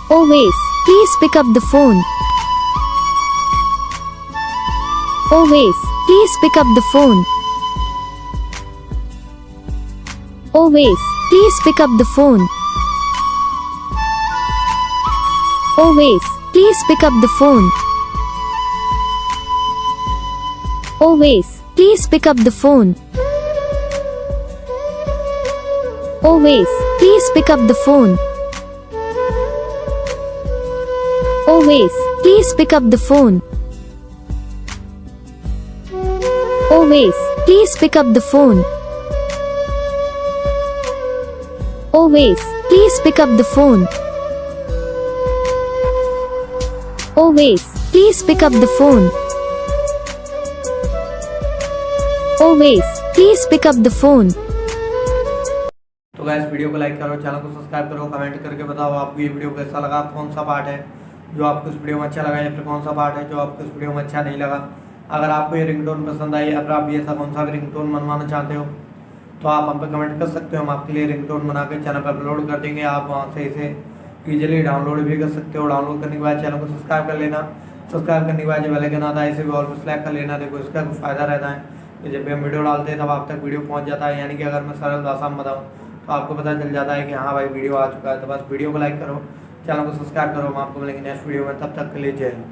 Always, please pick up the phone. Always, please pick up the phone. Always, please pick up the phone. Always, please pick up the phone. Always, please pick up the phone. Always, please pick up the phone. Always, please pick up the phone. Always, please pick up the phone. Always, please pick up the phone. Always, please pick up the phone. Always, please pick up the phone. तो guys video को like करो, channel को subscribe करो, comment करके बताओ आपको ये video कैसा लगा, कौन सा पार्ट है जो आपको इस वीडियो में अच्छा लगा या फिर कौन सा पार्ट है जो आपको इस वीडियो में अच्छा नहीं लगा। अगर आपको ये रिंगटोन पसंद आई या फिर आप भी ऐसा कौन सा भी रिंगटोन बनवाना चाहते हो तो आप हम पे कमेंट कर सकते हो। हम आपके लिए रिंगटोन बना के चैनल पर अपलोड कर देंगे। आप वहाँ से इसे ईजिली डाउनलोड भी कर सकते हो। डाउनलोड करने के बाद चैनल को सब्सक्राइब कर लेना। सब्सक्राइब करने के बाद जो बेल आइकन आता है इसे भी ऑल पर सेलेक्ट कर लेना। देखो इसका कुछ फ़ायदा रहता है कि जब भी हम वीडियो डालते हैं तब आप तक वीडियो पहुँच जाता है। यानी कि अगर मैं सरल भाषा में बताऊँ तो आपको पता चल जाता है कि हाँ भाई वीडियो आ चुका है। तो बस वीडियो को लाइक करो, चैनल को सब्सक्राइब करो। हम आपको मिलेंगे नेक्स्ट वीडियो में, तब तक के लिए जय हिंद।